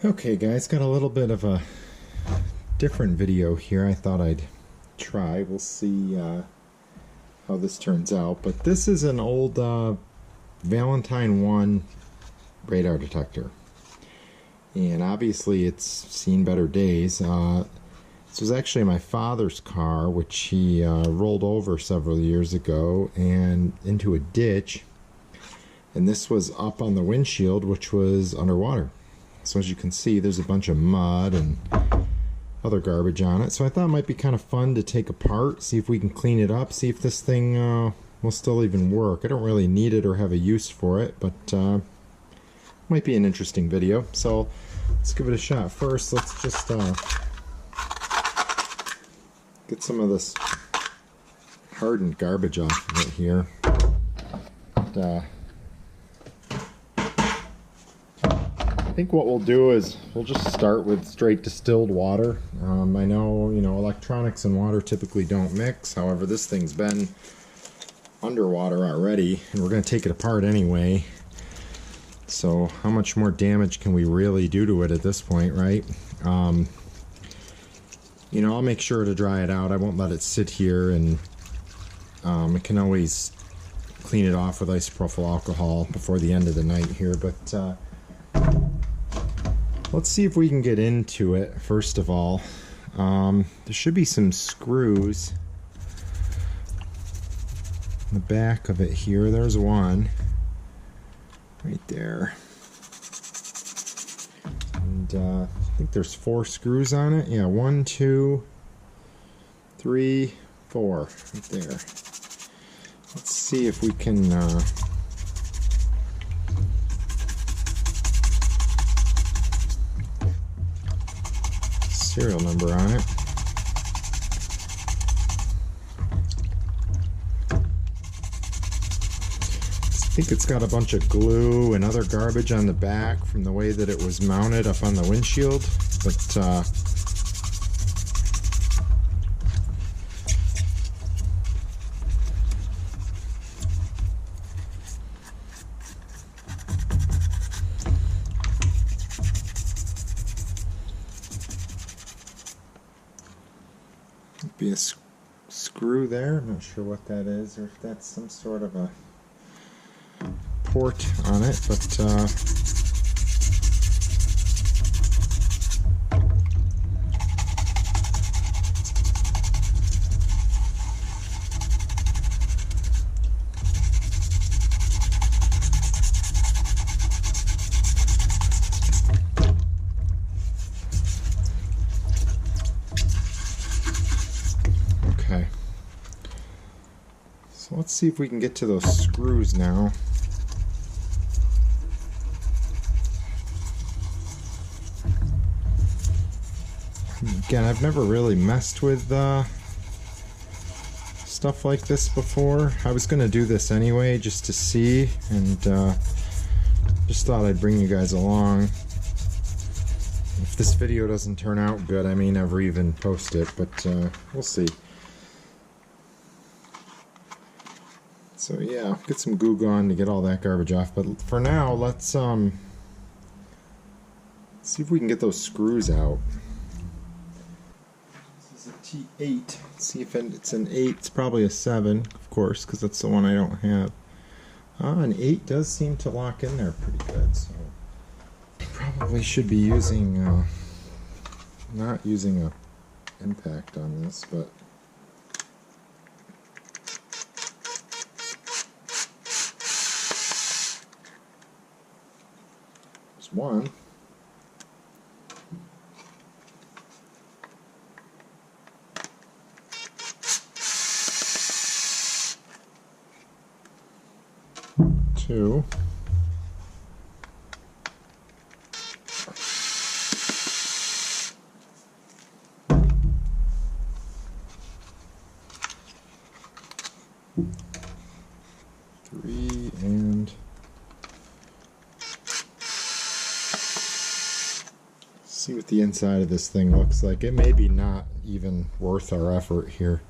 Okay guys, got a little bit of a different video here I thought I'd try. We'll see how this turns out. But this is an old Valentine One Radar Detector. And obviously it's seen better days. This was actually my father's car, which he rolled over several years ago and into a ditch. And this was up on the windshield, which was underwater. So as you can see, there's a bunch of mud and other garbage on it. So I thought it might be kind of fun to take apart, see if we can clean it up, see if this thing will still even work. I don't really need it or have a use for it, but might be an interesting video. So let's give it a shot. First, let's just get some of this hardened garbage off of it here. I think what we'll do is we'll just start with straight distilled water. I know, electronics and water typically don't mix. However, this thing's been underwater already, and we're going to take it apart anyway. So how much more damage can we really do to it at this point, right? I'll make sure to dry it out. I won't let it sit here, and I can always clean it off with isopropyl alcohol before the end of the night here, but let's see if we can get into it, first of all. There should be some screws in the back of it here. There's one right there. And I think there's 4 screws on it. Yeah, 1, 2, 3, 4 right there. Let's see if we can serial number on it. I think it's got a bunch of glue and other garbage on the back from the way that it was mounted up on the windshield, but be a screw there. I'm not sure what that is, or if that's some sort of a port on it, but okay. So let's see if we can get to those screws now. Again, I've never really messed with stuff like this before. I was going to do this anyway just to see, and just thought I'd bring you guys along. If this video doesn't turn out good, I may never even post it, but we'll see. So yeah, get some Goo Gone to get all that garbage off, but for now, let's see if we can get those screws out. T8. Let's see if it's an 8. It's probably a 7, of course, because that's the one I don't have. An 8 does seem to lock in there pretty good, so probably should be using not using a impact on this, but there's one. Two. Three, and see what the inside of this thing looks like. It may be not even worth our effort here.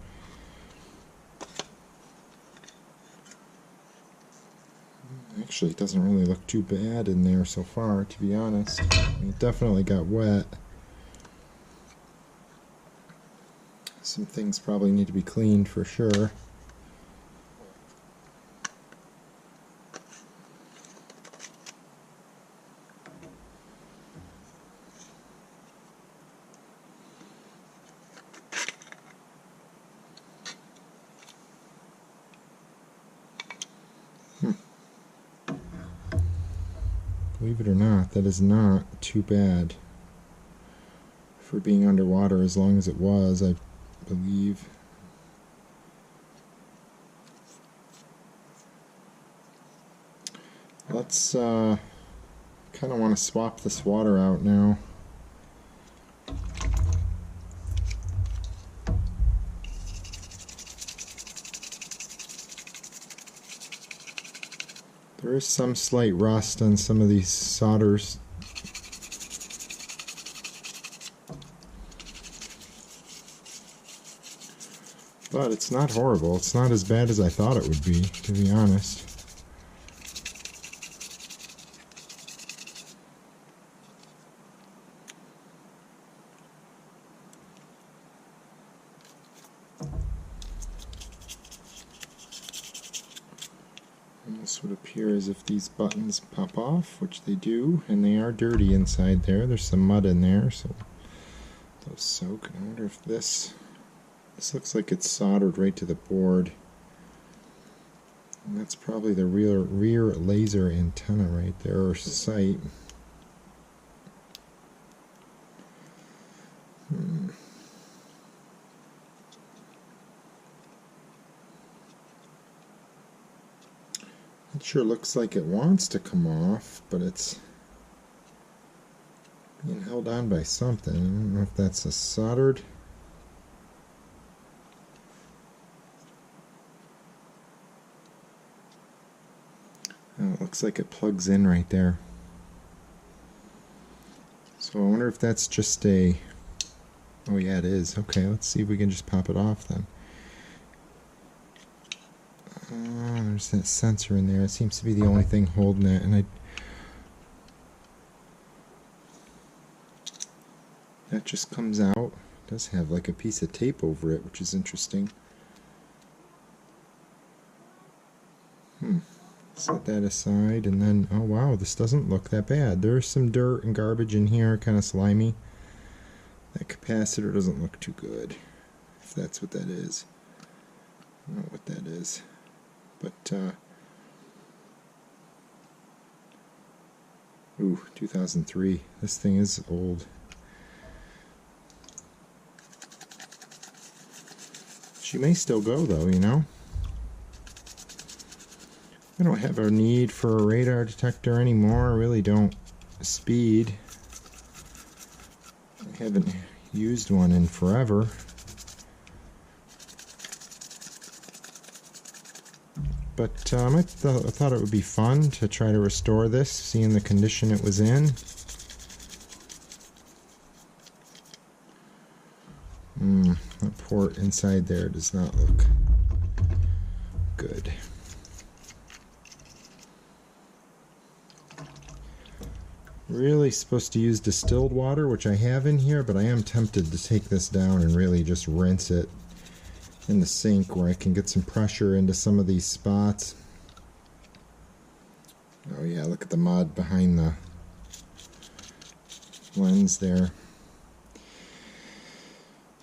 Actually, it doesn't really look too bad in there so far, to be honest. I mean, it definitely got wet. Some things probably need to be cleaned for sure. Believe it or not, that is not too bad for being underwater as long as it was, I believe. Let's kind of want to swap this water out now. There is some slight rust on some of these solders. But it's not horrible. It's not as bad as I thought it would be, to be honest. And this would appear as if these buttons pop off, which they do, and they are dirty inside there. There's some mud in there, so those soak. I wonder if this looks like it's soldered right to the board. And that's probably the rear laser antenna right there, or sight. It sure looks like it wants to come off, but it's being held on by something. I don't know if that's a soldered. Oh, it looks like it plugs in right there. So I wonder if that's just a... Oh yeah, it is. Okay, let's see if we can just pop it off then. There's that sensor in there. It seems to be the only thing holding it, and that just comes out. It does have like a piece of tape over it, which is interesting. Set that aside, and then, oh wow, this doesn't look that bad. There's some dirt and garbage in here, kind of slimy. That capacitor doesn't look too good, if that's what that is. I don't know what that is. But, ooh, 2003. This thing is old. She may still go though, you know? I don't have a need for a radar detector anymore. I really don't. Speed. I haven't used one in forever. But I thought it would be fun to try to restore this, seeing the condition it was in. That port inside there does not look good. Really supposed to use distilled water, which I have in here, but I am tempted to take this down and really just rinse it in the sink where I can get some pressure into some of these spots. Oh yeah, look at the mud behind the lens there.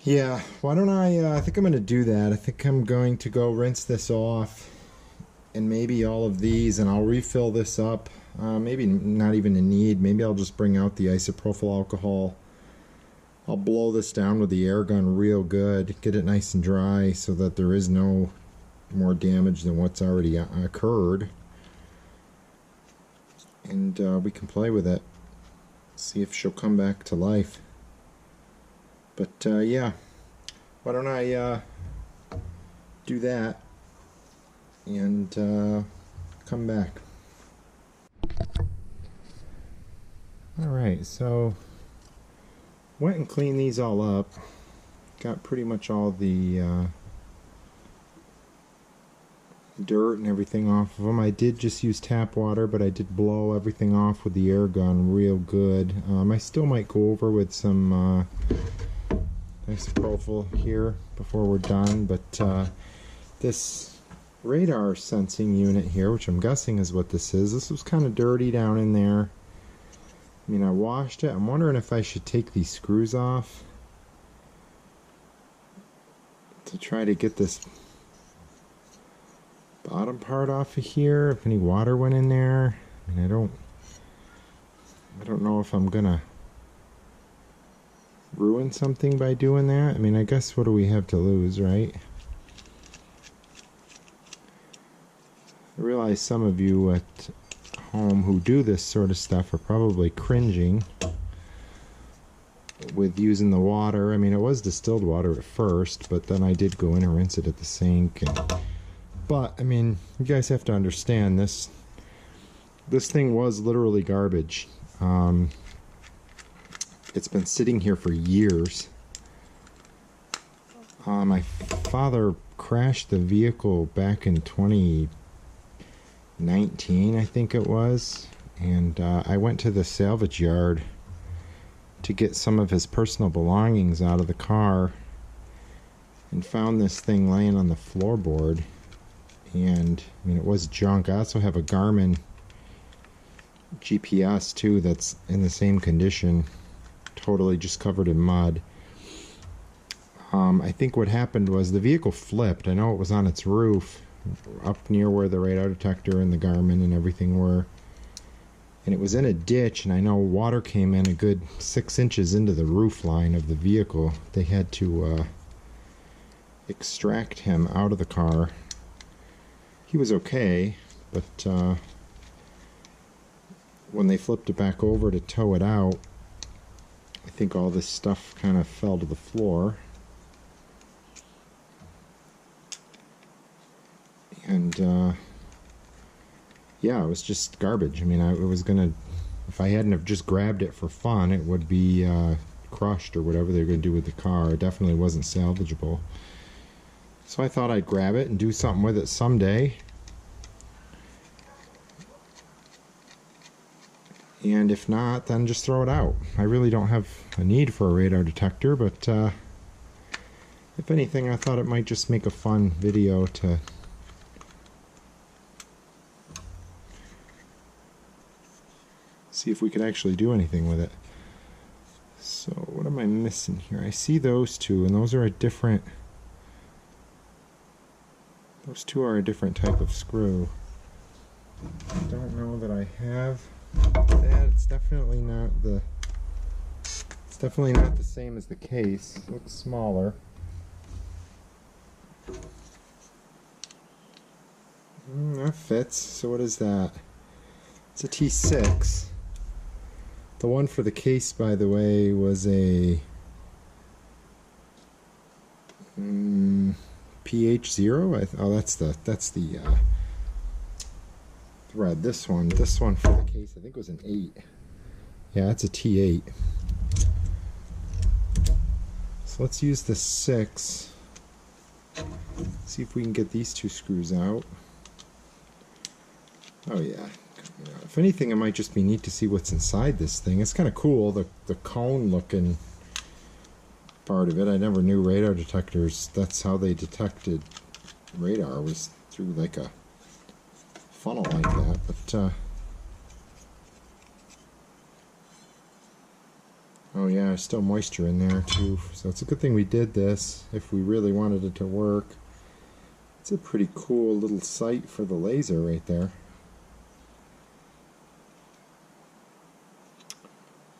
Yeah, why don't I think I'm going to do that. I think I'm going to go rinse this off, and maybe all of these, and I'll refill this up. Maybe not even a need. Maybe I'll just bring out the isopropyl alcohol. I'll blow this down with the air gun real good, get it nice and dry so that there is no more damage than what's already occurred. And we can play with it. See if she'll come back to life. But yeah, why don't I do that and come back. Alright, so went and cleaned these all up. Got pretty much all the dirt and everything off of them. I did just use tap water, but I did blow everything off with the air gun real good. I still might go over with some isopropyl here before we're done, but this radar sensing unit here, which I'm guessing is what this was kind of dirty down in there. I mean, I washed it. I'm wondering if I should take these screws off to try to get this bottom part off of here, if any water went in there. I mean, I don't know if I'm gonna ruin something by doing that. I mean, I guess what do we have to lose, right? I realize some of you at home who do this sort of stuff are probably cringing with using the water. I mean, it was distilled water at first, but then I did go in and rinse it at the sink. But I mean, you guys have to understand this thing was literally garbage. It's been sitting here for years. My father crashed the vehicle back in 2019, I think it was, and I went to the salvage yard to get some of his personal belongings out of the car and found this thing laying on the floorboard. And I mean, it was junk. I also have a Garmin GPS too that's in the same condition, totally just covered in mud. I think what happened was the vehicle flipped. I know it was on its roof up near where the radar detector and the Garmin and everything were, and it was in a ditch, and I know water came in a good 6 inches into the roof line of the vehicle. They had to extract him out of the car. He was okay, but when they flipped it back over to tow it out, I think all this stuff kind of fell to the floor. And yeah, it was just garbage. I mean, it was gonna, if I hadn't have just grabbed it for fun, it would be crushed or whatever they were gonna do with the car. It definitely wasn't salvageable. So I thought I'd grab it and do something with it someday. And if not, then just throw it out. I really don't have a need for a radar detector, but if anything, I thought it might just make a fun video to see if we could actually do anything with it. So what am I missing here? I see those two, and those are a different, those two are a different type of screw. I don't know that I have that. It's definitely not the same as the case. It looks smaller. That fits. So what is that? It's a T6. The one for the case, by the way, was a PH0. Oh, that's the thread. This one for the case, I think it was an 8. Yeah, it's a T8. So let's use the 6. See if we can get these two screws out. Oh yeah. If anything, it might just be neat to see what's inside this thing. It's kind of cool, the cone looking part of it. I never knew radar detectors, that's how they detected radar, was through like a funnel like that. But oh yeah, there's still moisture in there too, so it's a good thing we did this if we really wanted it to work. It's a pretty cool little sight for the laser right there.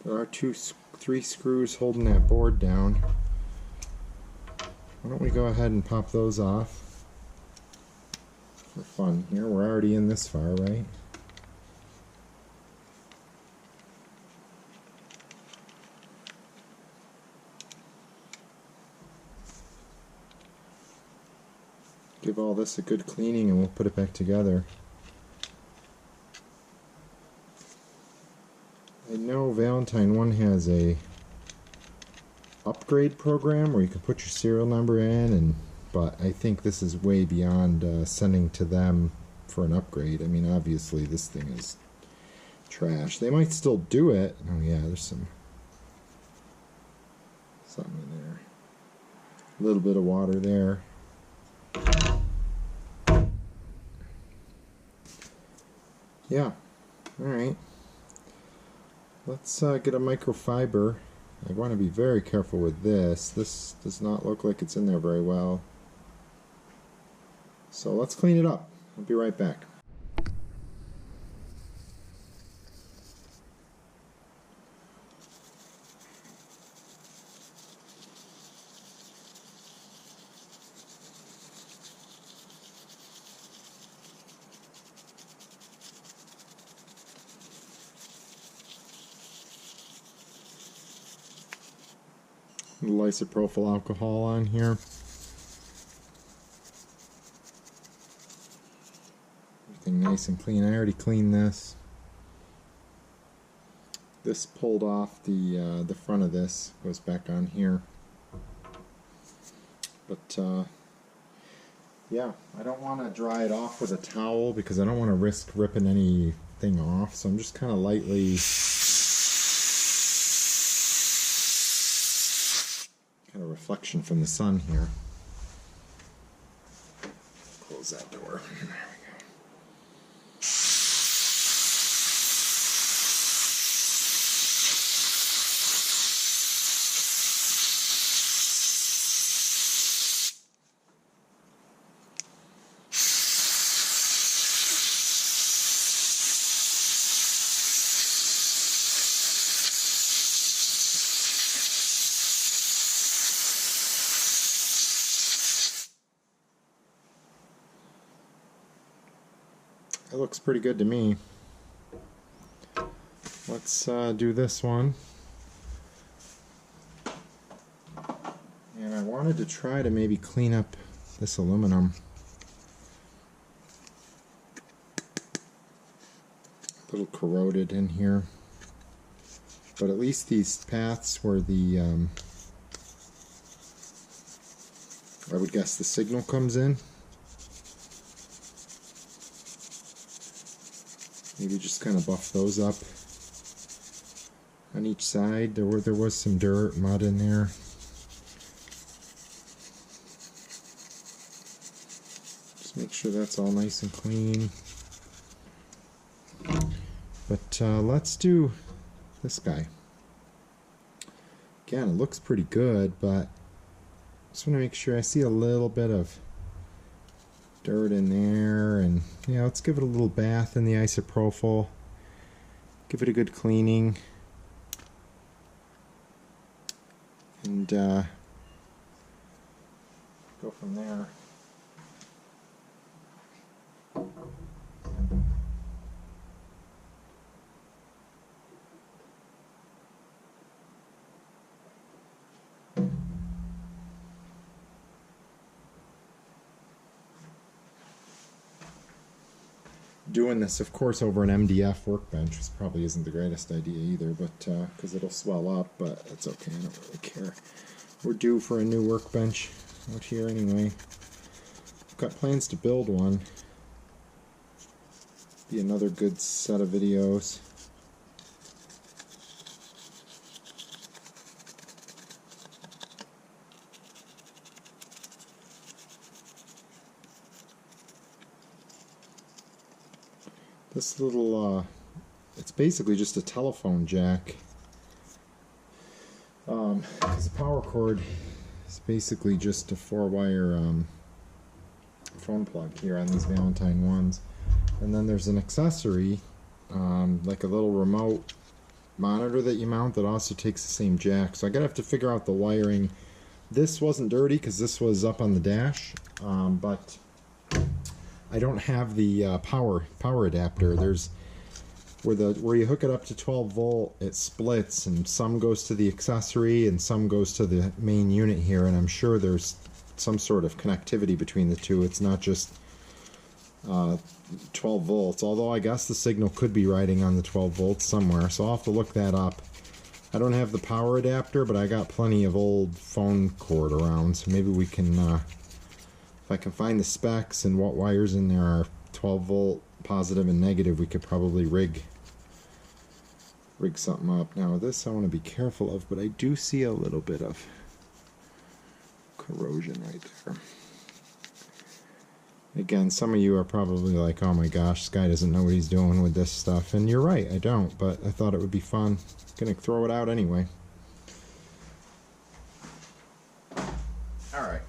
There are 3 screws holding that board down. Why don't we go ahead and pop those off for fun here. We're already in this far, right? Give all this a good cleaning and we'll put it back together. I know Valentine One has a upgrade program where you can put your serial number in and but I think this is way beyond sending to them for an upgrade. I mean, obviously this thing is trash. They might still do it. Oh yeah, there's something in there. A little bit of water there. Yeah, alright. Let's get a microfiber. I want to be very careful with this. This does not look like it's in there very well. So let's clean it up. I'll be right back. A little isopropyl alcohol on here. Everything nice and clean. I already cleaned this. This pulled off the front of this, goes back on here. But yeah, I don't want to dry it off with a towel because I don't want to risk ripping anything off. So I'm just kind of lightly. Kind of reflection from the sun here. Close that door. There we go. It looks pretty good to me. Let's do this one. And I wanted to try to maybe clean up this aluminum. A little corroded in here. But at least these paths where the, I would guess the signal comes in. Maybe just kind of buff those up on each side. There was some dirt, mud in there. Just make sure that's all nice and clean. But let's do this guy. Again, it looks pretty good, but just want to make sure. I see a little bit of dirt in there, and yeah, let's give it a little bath in the isopropyl. Give it a good cleaning, and go from there. Doing this, of course, over an MDF workbench, which probably isn't the greatest idea either, but because it'll swell up, but that's okay, I don't really care. We're due for a new workbench out here anyway. I've got plans to build one. Be another good set of videos. This little, it's basically just a telephone jack. Because the power cord is basically just a 4-wire phone plug here on these Valentine ones. And then there's an accessory, like a little remote monitor that you mount that also takes the same jack. So I gotta have to figure out the wiring. This wasn't dirty because this was up on the dash, but I don't have the power adapter. There's where you hook it up to 12 volt, it splits, and some goes to the accessory and some goes to the main unit here, and I'm sure there's some sort of connectivity between the two. It's not just 12 volts, although I guess the signal could be riding on the 12 volts somewhere, so I'll have to look that up. I don't have the power adapter, but I got plenty of old phone cord around, so maybe we can if I can find the specs and what wires in there are 12 volt positive and negative, we could probably rig something up. Now this I want to be careful of, but I do see a little bit of corrosion right there. Again, some of you are probably like, oh my gosh, this guy doesn't know what he's doing with this stuff. And you're right, I don't, but I thought it would be fun. Gonna throw it out anyway. Alright.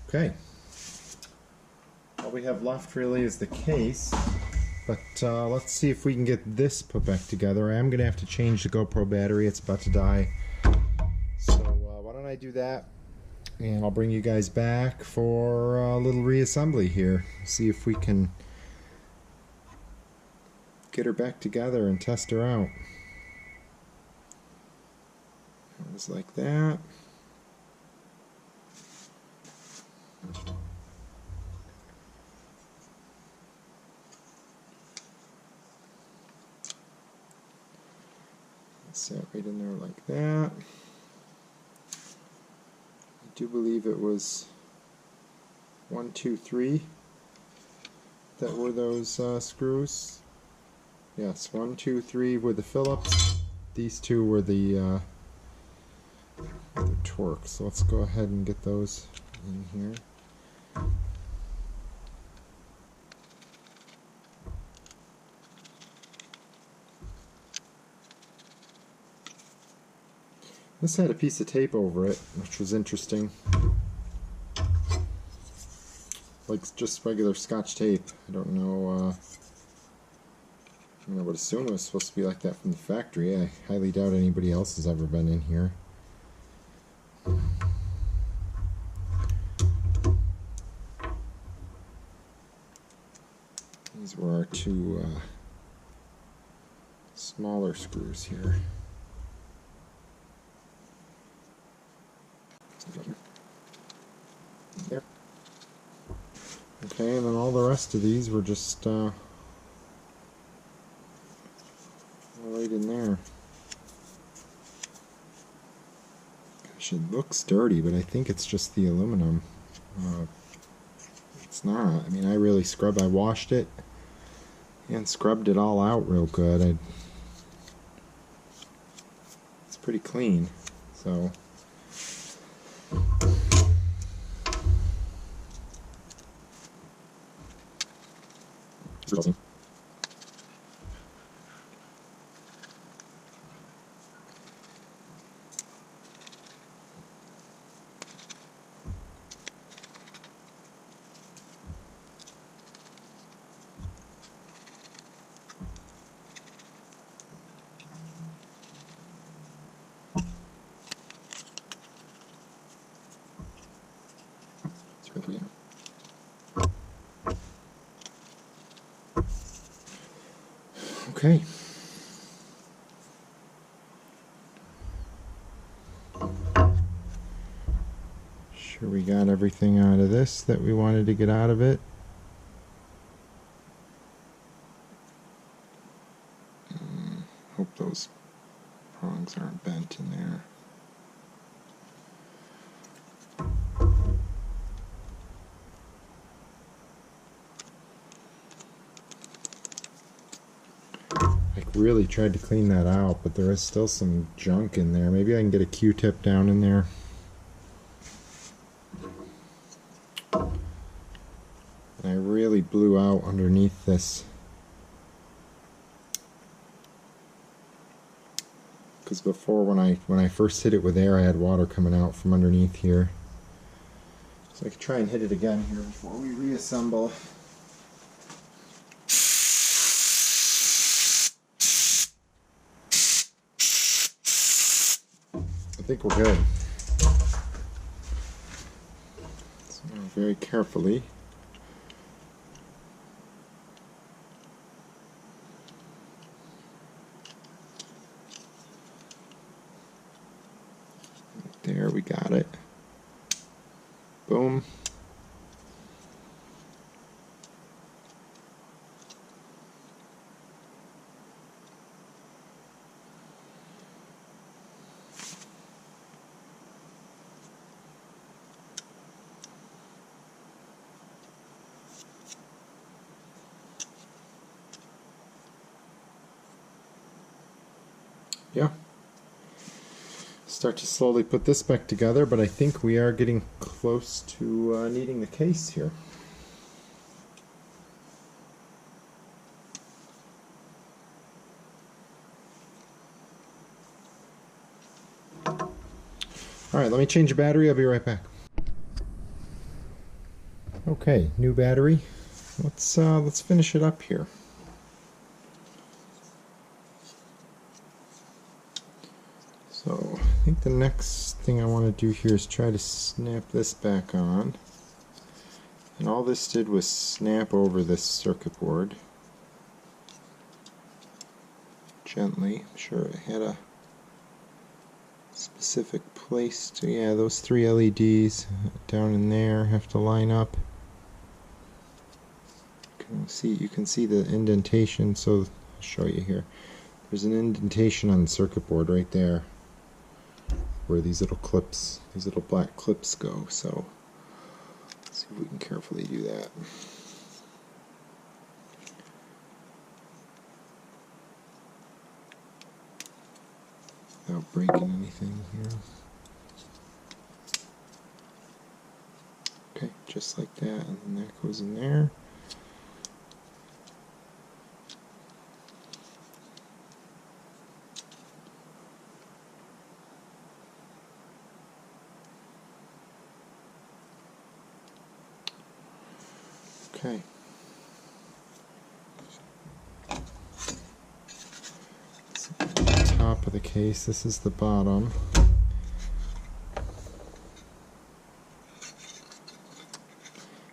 Okay, all we have left really is the case, but let's see if we can get this put back together. I am going to have to change the GoPro battery, it's about to die, so why don't I do that, and I'll bring you guys back for a little reassembly here, see if we can get her back together and test her out. Just like that. Set right in there like that. I do believe it was 1, 2, 3 that were those screws. Yes, 1, 2, 3 were the Phillips. These two were the Torx. So let's go ahead and get those in here. This had a piece of tape over it, which was interesting. Like just regular Scotch tape. I don't know. I would assume it was supposed to be like that from the factory. I highly doubt anybody else has ever been in here. These were our two smaller screws here. There. Okay, and then all the rest of these were just right in there. Gosh, it looks dirty, but I think it's just the aluminum. It's not. I mean, I really I washed it and scrubbed it all out real good. It's pretty clean, so. Okay. Sure we got everything out of this that we wanted to get out of it. Hope those prongs aren't bent in there. Really tried to clean that out, but there is still some junk in there. Maybe I can get a Q-tip down in there. I really blew out underneath this because before when I first hit it with air, I had water coming out from underneath here. So I could try and hit it again here before we reassemble. I think we're good. So very carefully. There, we got it. Boom. Yeah. Start to slowly put this back together, but I think we are getting close to needing the case here. Alright, let me change the battery. I'll be right back. Okay, new battery. Let's finish it up here. So I think the next thing I want to do here is try to snap this back on. And all this did was snap over this circuit board. Gently. I'm sure it had a specific place to, yeah, those 3 LEDs down in there have to line up. You can see the indentation, so I'll show you here. There's an indentation on the circuit board right there where these little clips, these little black clips go. So let's see if we can carefully do that. Without breaking anything here. Okay, just like that, and then that goes in there. Okay. Top of the case, this is the bottom.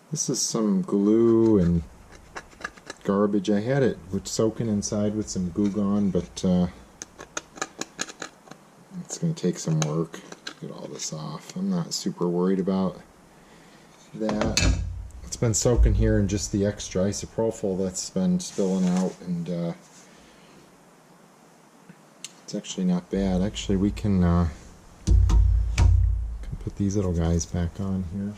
This is some glue and garbage. I had it soaking inside with some Goo Gone, but it's going to take some work to get all this off. I'm not super worried about that. It's been soaking here in just the extra isopropyl that's been spilling out, and it's actually not bad. Actually, we can put these little guys back on here.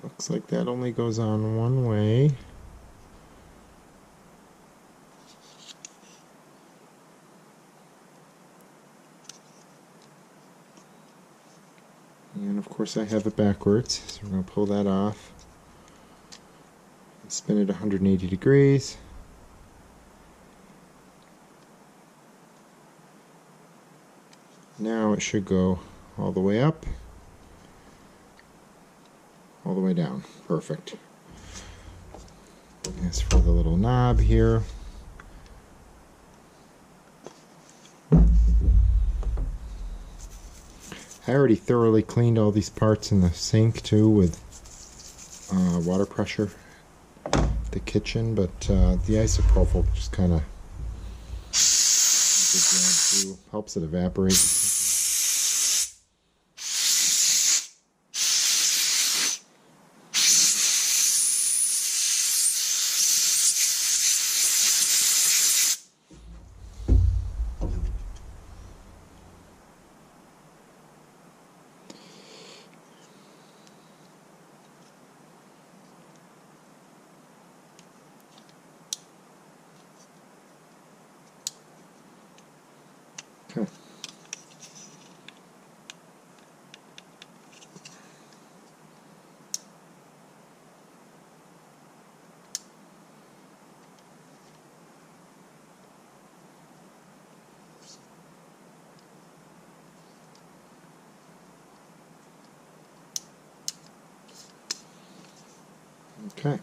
Looks like that only goes on one way. And of course I have it backwards, so we're going to pull that off. Spin it 180 degrees. Now it should go all the way up. All the way down. Perfect. As for the little knob here, I already thoroughly cleaned all these parts in the sink too with water pressure, the kitchen, but the isopropyl just kind of helps it evaporate. Okay. Okay.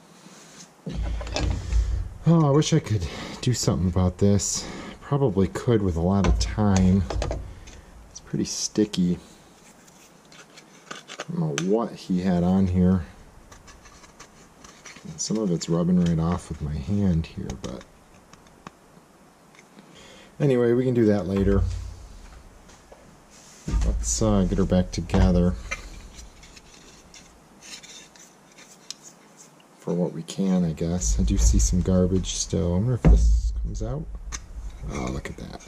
Oh, I wish I could do something about this. Probably could with a lot of time. It's pretty sticky. I don't know what he had on here. And some of it's rubbing right off with my hand here, but anyway, we can do that later. Let's get her back together for what we can, I guess. I do see some garbage still. I wonder if this comes out. Oh, look at that.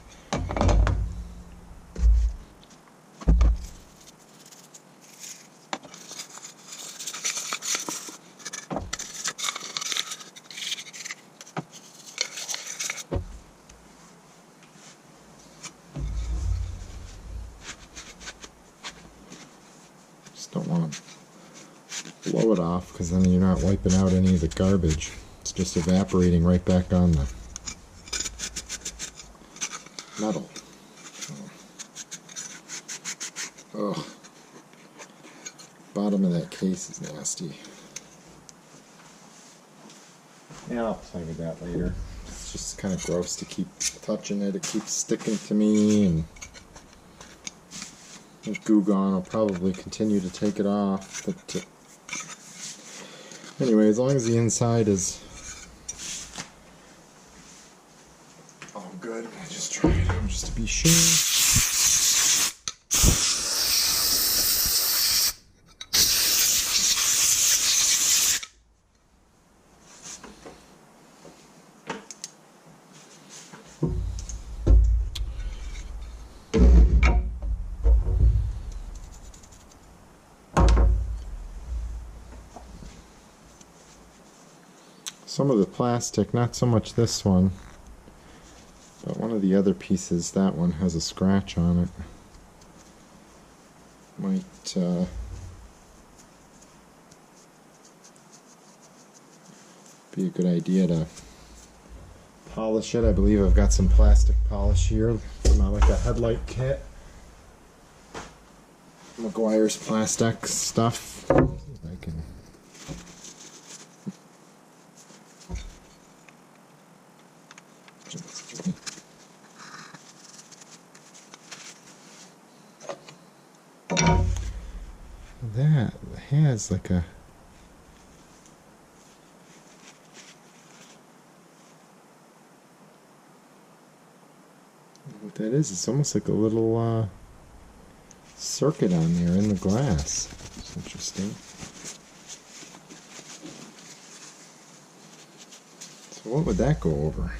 Just don't want to blow it off, because then you're not wiping out any of the garbage. It's just evaporating right back on the metal. Ugh. Bottom of that case is nasty. Yeah, I'll play with that later. It's just kind of gross to keep touching it. It keeps sticking to me, and with goo gone, I'll probably continue to take it off. But anyway, as long as the inside is all good, I just try it out just to be sure. Some of the plastic, not so much this one, but one of the other pieces, that one has a scratch on it. Might be a good idea to polish it. I believe I've got some plastic polish here from like a headlight kit. McGuire's plastic stuff. See if I can. That has like a what that is, it's almost like a little circuit on there in the glass. It's interesting. So what would that go over?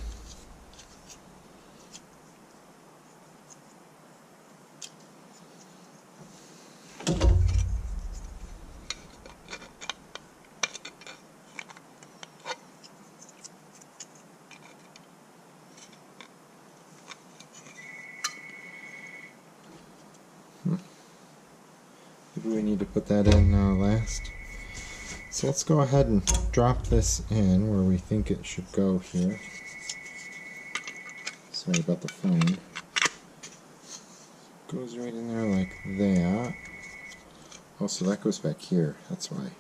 Maybe we need to put that in last. So let's go ahead and drop this in where we think it should go here. Sorry about the phone. Goes right in there like that. Oh, so that goes back here. That's why.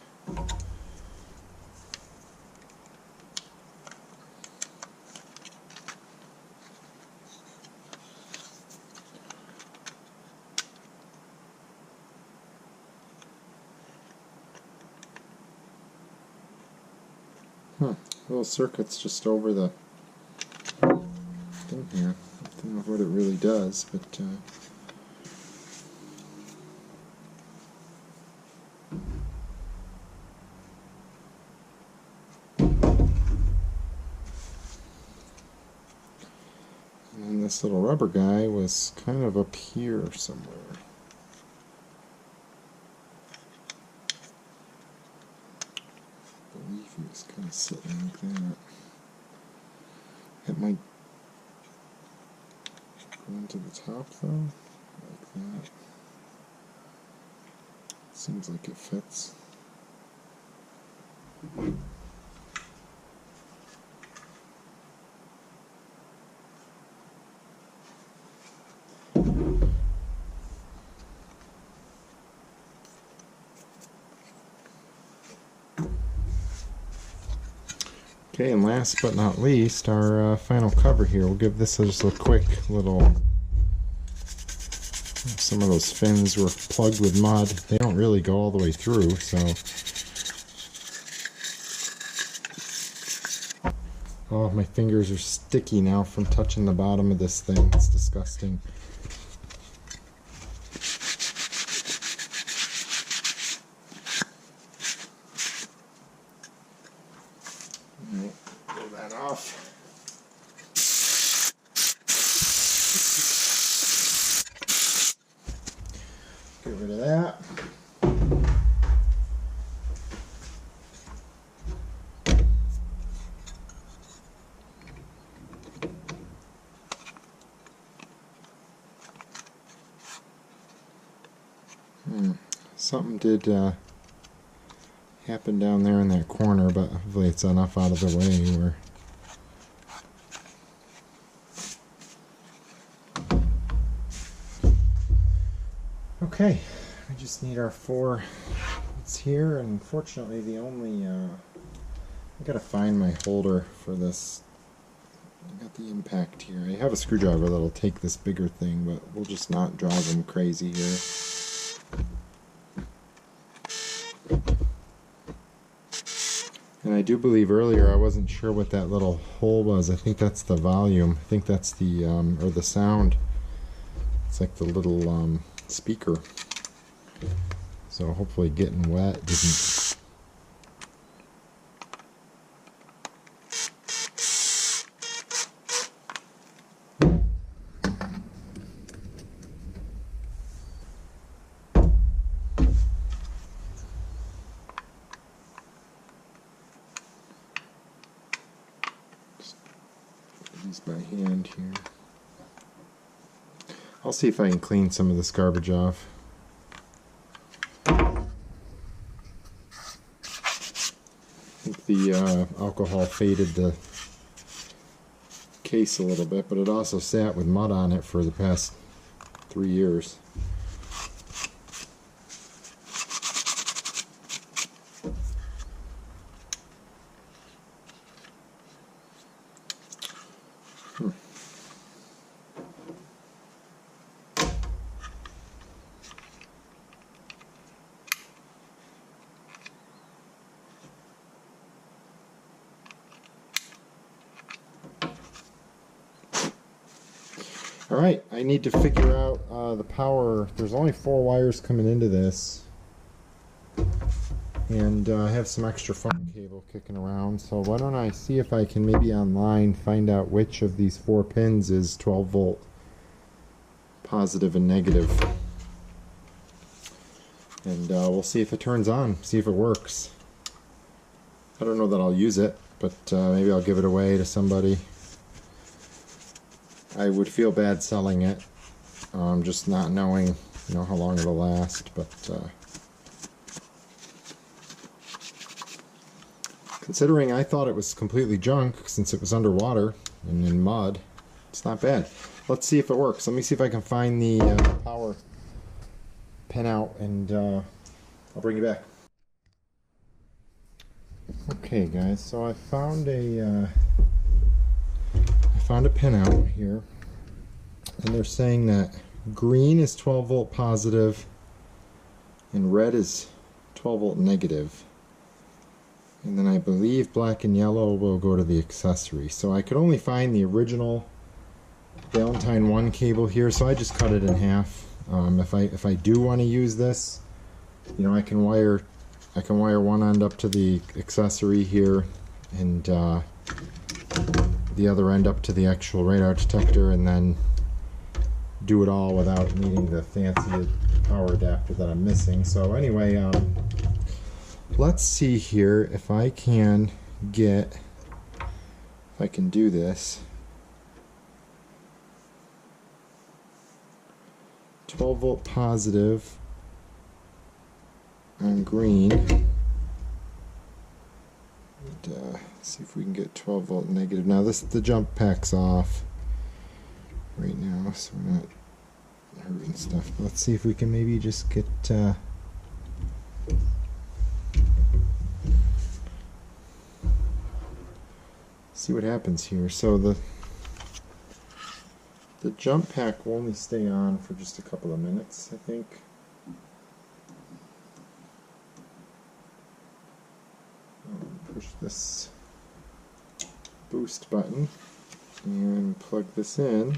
Little circuits just over the thing here. I don't know what it really does, but and this little rubber guy was kind of up here somewhere. I believe he was kind of sitting like that. It might Going to the top though, like that. Seems like it fits. Okay, and last but not least, our final cover here. We'll give this just a quick little... Some of those fins were plugged with mud. They don't really go all the way through, so... Oh, my fingers are sticky now from touching the bottom of this thing. It's disgusting. Pull that off. Get rid of that. Something did happen down there in that corner, but hopefully it's enough out of the way where... Okay, we just need our 4 bits here, and unfortunately the only... I gotta find my holder for this. I got the impact here. I have a screwdriver that'll take this bigger thing, but we'll just not drive them crazy here. And I do believe earlier I wasn't sure what that little hole was. I think that's the volume. I think that's the, or the sound. It's like the little speaker. So hopefully getting wet didn't... by hand here. I'll see if I can clean some of this garbage off. I think the alcohol faded the case a little bit, but it also sat with mud on it for the past 3 years. Alright, I need to figure out the power. There's only 4 wires coming into this, and I have some extra phone cable kicking around, so why don't I see if I can maybe online find out which of these 4 pins is 12 volt positive and negative, and we'll see if it turns on, see if it works. I don't know that I'll use it, but maybe I'll give it away to somebody. I would feel bad selling it, just not knowing, how long it'll last. But considering I thought it was completely junk since it was underwater and in mud, it's not bad. Let's see if it works. Let me see if I can find the power pin out, and I'll bring you back. Okay, guys. So I found a pin out here, and they're saying that green is 12 volt positive and red is 12 volt negative, and then I believe black and yellow will go to the accessory. So I could only find the original Valentine One cable here, so I just cut it in half. If I do want to use this, I can wire one end up to the accessory here, and the other end up to the actual radar detector, and then do it all without needing the fancy power adapter that I'm missing. So anyway, let's see here if I can do this. 12 volt positive on green. And, see if we can get 12 volt negative. Now the jump pack's off right now, so we're not hurting stuff. But let's see if we can maybe just get see what happens here. So the jump pack will only stay on for just a couple of minutes, I think. Push this boost button and plug this in.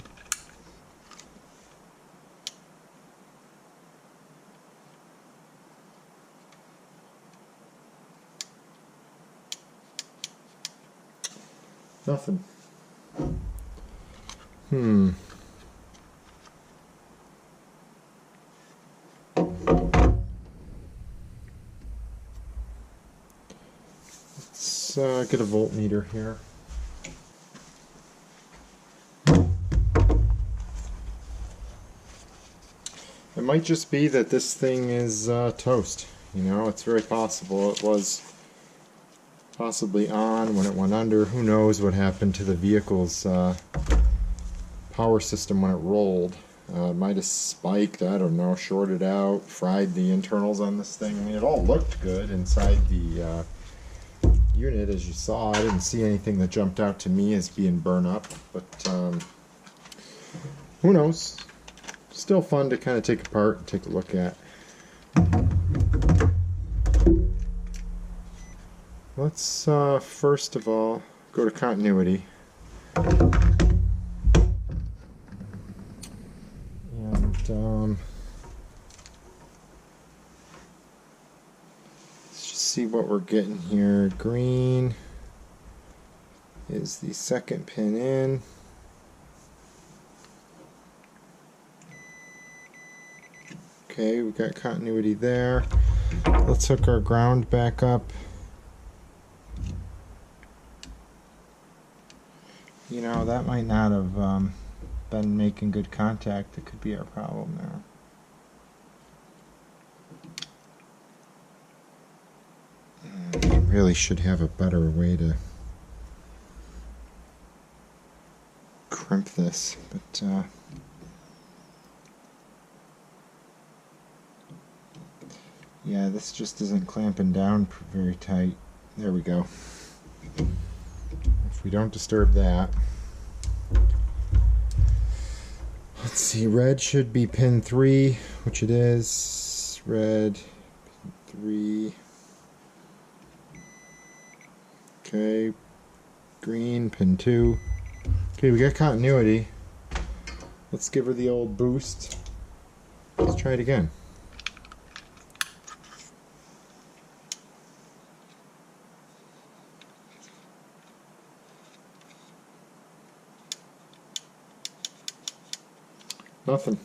Nothing. Let's get a voltmeter here. It might just be that this thing is toast. You know, it's very possible it was possibly on when it went under. Who knows what happened to the vehicle's power system when it rolled. It might have spiked, I don't know, shorted out, fried the internals on this thing. I mean, it all looked good inside the unit, as you saw. I didn't see anything that jumped out to me as being burned up, but who knows? Still fun to kind of take apart and take a look at. Let's first of all go to continuity. And let's just see what we're getting here. Green is the second pin in. Okay, we got continuity there. Let's hook our ground back up. You know, that might not have been making good contact. It could be our problem there. I really should have a better way to crimp this, but yeah, this just isn't clamping down very tight. There we go. If we don't disturb that. Let's see, red should be pin 3, which it is. Red, pin 3. Okay, green, pin 2. Okay, we got continuity. Let's give her the old boost. Let's try it again. Nothing.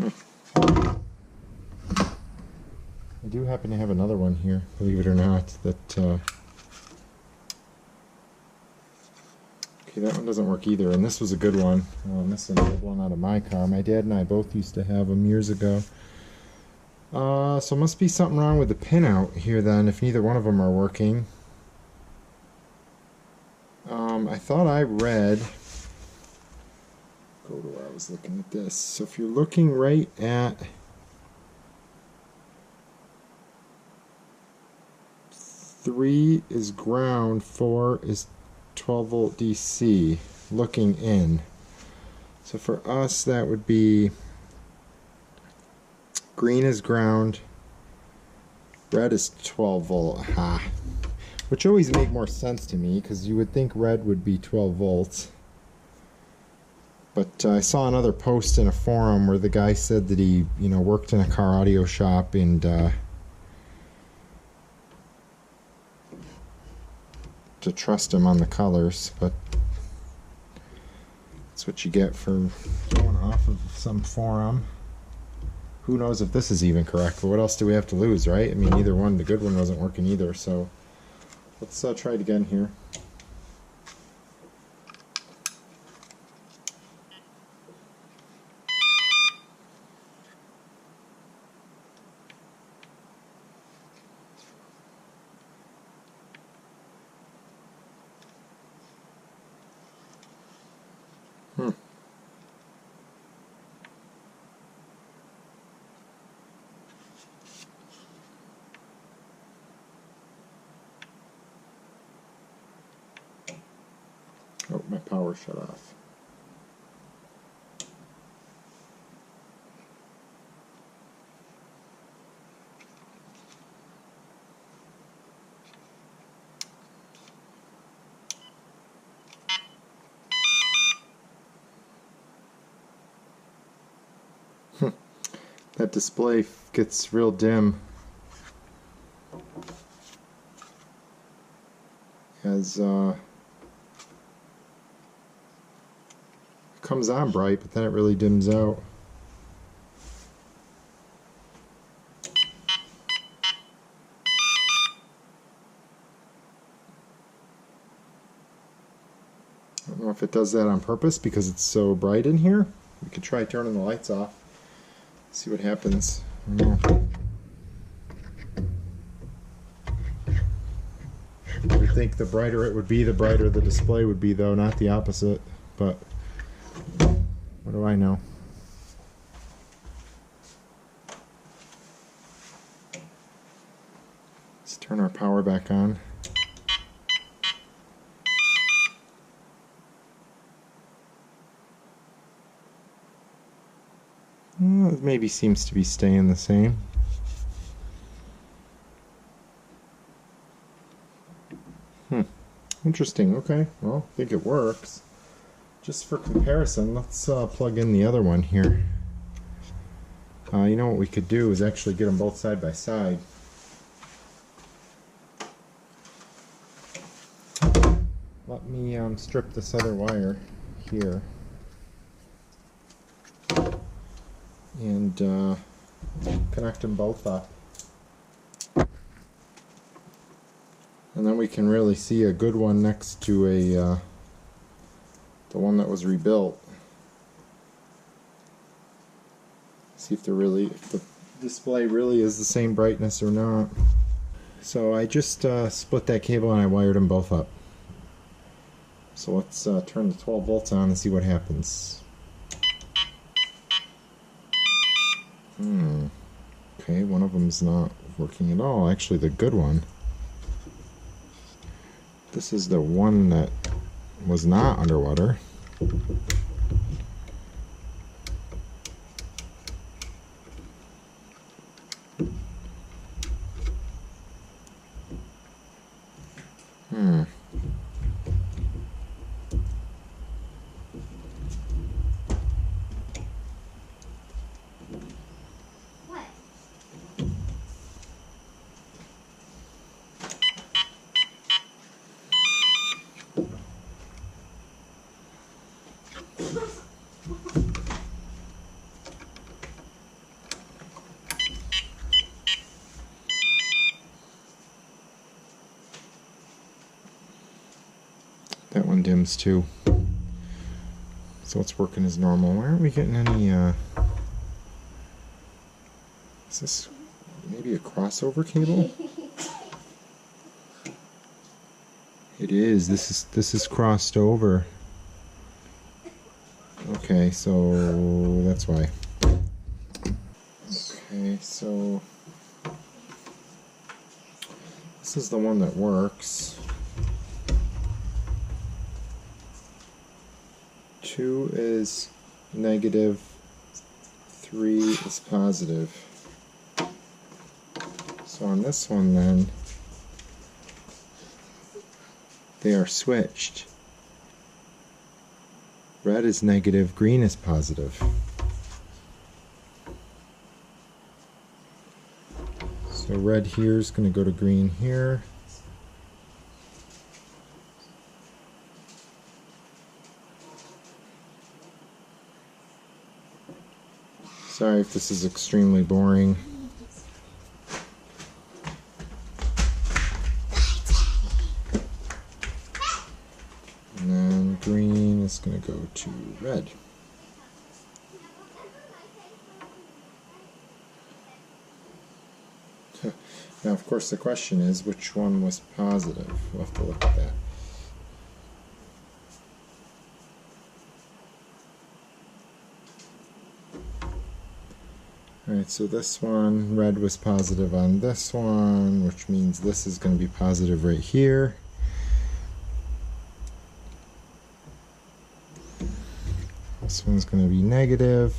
I do happen to have another one here, believe it or not, that okay, that one doesn't work either, and this was a good one. This is an old one out of my car. My dad and I both used to have them years ago. So it must be something wrong with the pinout here then, if neither one of them are working. I thought I read... Go to where I was looking at this. So if you're looking right at 3 is ground, 4 is 12 volt DC, looking in. So for us that would be green is ground, red is 12 volt. Aha. Which always made more sense to me, because you would think red would be 12 volts. But I saw another post in a forum where the guy said that he, you know, worked in a car audio shop and to trust him on the colors, but that's what you get for going off of some forum. Who knows if this is even correct, but what else do we have to lose, right? I mean, either one, the good one wasn't working either, so let's try it again here. Oh, my power shut off. That display gets real dim as it comes on bright, but then it really dims out. I don't know if it does that on purpose because it's so bright in here. We could try turning the lights off, see what happens. I don't know. I would think the brighter it would be, the brighter the display would be, though, not the opposite. But what do I know? Let's turn our power back on. It maybe seems to be staying the same. Interesting. Okay, well, I think it works. Just for comparison, let's plug in the other one here. You know what we could do is actually get them both side by side. Let me strip this other wire here and connect them both up. And then we can really see a good one next to the one that was rebuilt. See if the display really is the same brightness or not. So I just split that cable and I wired them both up. So let's turn the 12 volts on and see what happens. Okay, one of them's not working at all. Actually, the good one. This is the one that was not underwater. That one dims too. So it's working as normal. Why aren't we getting any, is this maybe a crossover cable? It is. This is crossed over. Okay, so that's why. Okay, so this is the one that works. 2 is negative, 3 is positive. So on this one then, they are switched. Red is negative, green is positive. So red here is going to go to green here. Sorry if this is extremely boring. And then green is going to go to red. Now, of course, the question is, which one was positive? We'll have to look at that. Alright, so this one, red was positive on this one, which means this is going to be positive right here. This one's going to be negative.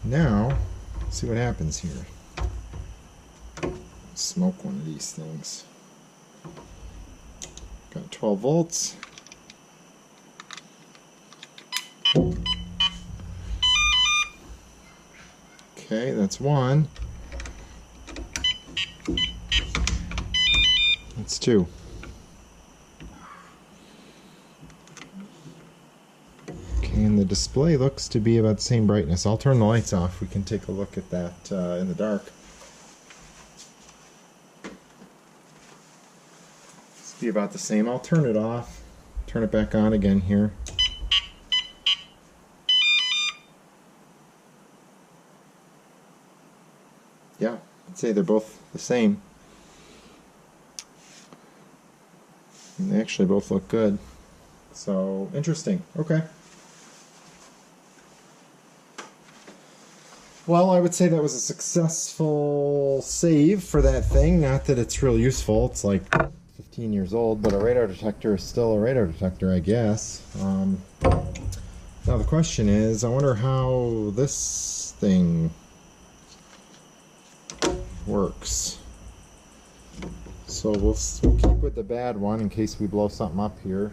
Now, let's see what happens here. Smoke one of these things. Got 12 volts. Okay, that's one. That's two. Okay, and the display looks to be about the same brightness. I'll turn the lights off. We can take a look at that in the dark. It's be about the same. I'll turn it off. Turn it back on again here. Yeah, I'd say they're both the same. And they actually both look good. So, interesting. Okay. Well, I would say that was a successful save for that thing. Not that it's real useful. It's like 15 years old, but a radar detector is still a radar detector, I guess. Now the question is, I wonder how this thing works. So we'll keep with the bad one in case we blow something up here.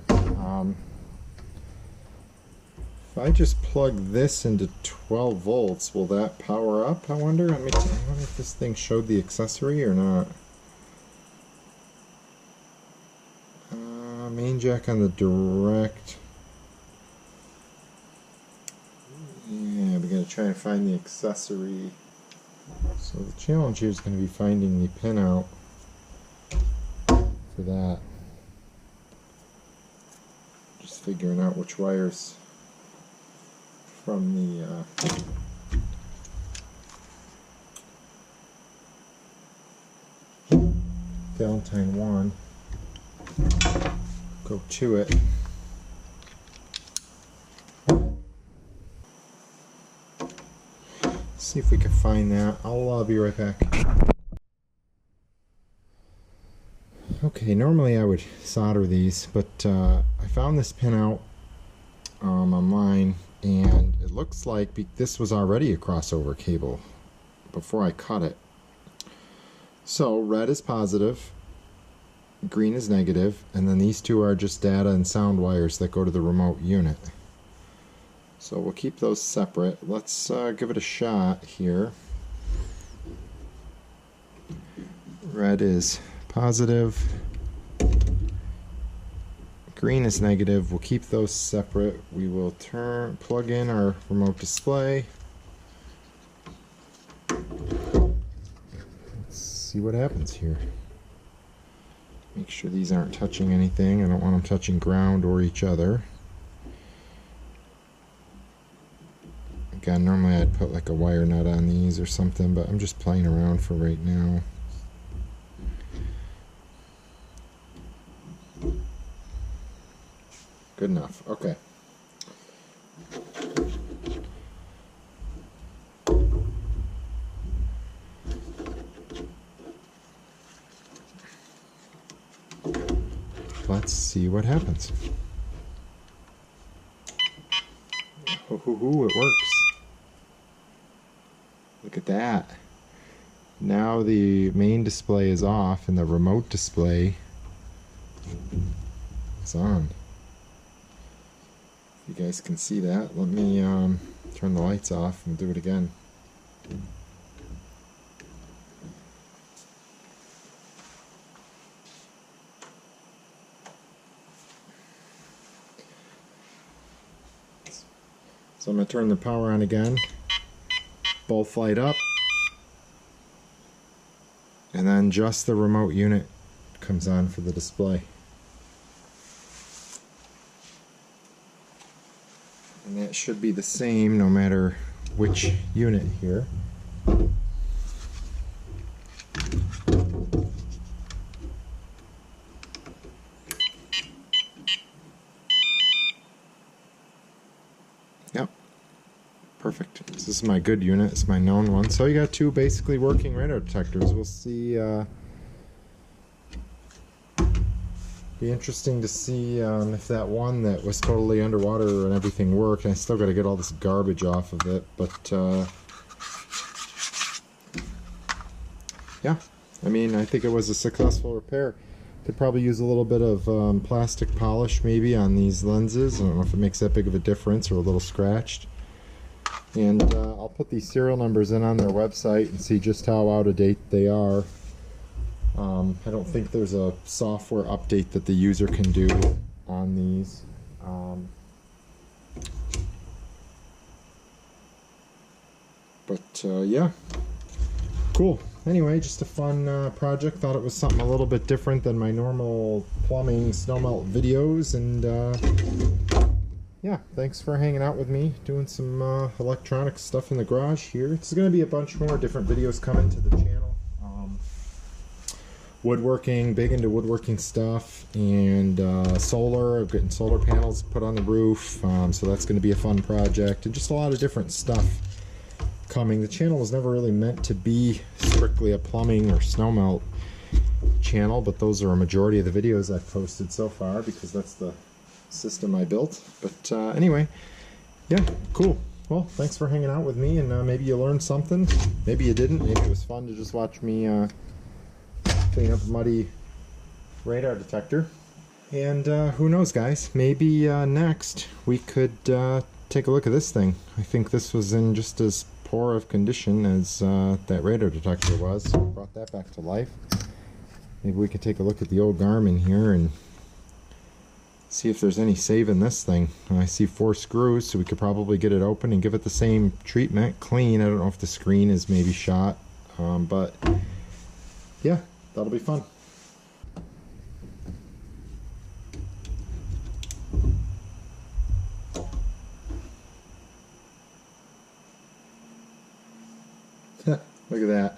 If I just plug this into 12 volts, will that power up, I wonder? I wonder if this thing showed the accessory or not. Main jack on the direct. Yeah, we gotta try and find the accessory. So the challenge here is going to be finding the pin out for that. Just figuring out which wires from the Valentine One go to it. See if we can find that. I'll be right back. Okay, normally I would solder these, but I found this pin out online, and it looks like this was already a crossover cable before I cut it. So red is positive, green is negative, and then these two are just data and sound wires that go to the remote unit. So we'll keep those separate. Let's give it a shot here. Red is positive. Green is negative. We'll keep those separate. We will plug in our remote display. Let's see what happens here. Make sure these aren't touching anything. I don't want them touching ground or each other. Again, normally I'd put like a wire nut on these or something, but I'm just playing around for right now. Good enough. Okay. Let's see what happens. Ooh, it works. Look at that. Now the main display is off and the remote display is on. If you guys can see that, let me turn the lights off and do it again. So I'm going to turn the power on again. Both light up. And then just the remote unit comes on for the display. And that should be the same no matter which unit here. Yep. Perfect. This is my good unit. It's my known one. So you got two basically working radar detectors. We'll see Be interesting to see if that one that was totally underwater and everything worked. I still got to get all this garbage off of it, but yeah, I mean, I think it was a successful repair. Could probably use a little bit of plastic polish maybe on these lenses. I don't know if it makes that big of a difference, or a little scratched. And I'll put these serial numbers in on their website and see just how out of date they are. I don't think there's a software update that the user can do on these. Yeah, cool. Anyway, just a fun project. Thought it was something a little bit different than my normal plumbing snowmelt videos. And yeah, thanks for hanging out with me, doing some electronic stuff in the garage here. There's going to be a bunch more different videos coming to the channel. Woodworking, big into woodworking stuff, and solar. I'm getting solar panels put on the roof, so that's going to be a fun project, and just a lot of different stuff coming. The channel was never really meant to be strictly a plumbing or snowmelt channel, but those are a majority of the videos I've posted so far because that's the system I built. But anyway, yeah, cool. Well, thanks for hanging out with me, and maybe you learned something. Maybe you didn't. Maybe it was fun to just watch me clean up a muddy radar detector. And who knows, guys, maybe next we could take a look at this thing. I think this was in just as poor of condition as that radar detector was. So brought that back to life. Maybe we could take a look at the old Garmin here and see if there's any save in this thing. I see 4 screws, so we could probably get it open and give it the same treatment, clean. I don't know if the screen is maybe shot, but yeah, that'll be fun. Look at that.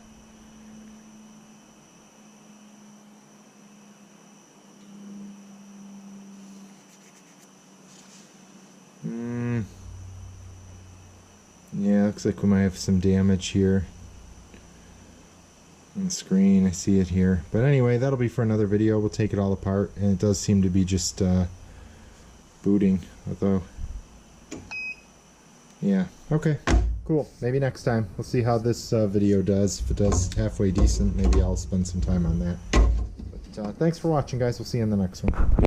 Yeah, looks like we might have some damage here on the screen. I see it here. But anyway, that'll be for another video. We'll take it all apart, and it does seem to be just booting, although yeah, okay, cool. Maybe next time. We'll see how this video does. If it does halfway decent, maybe I'll spend some time on that. But thanks for watching, guys. We'll see you in the next one.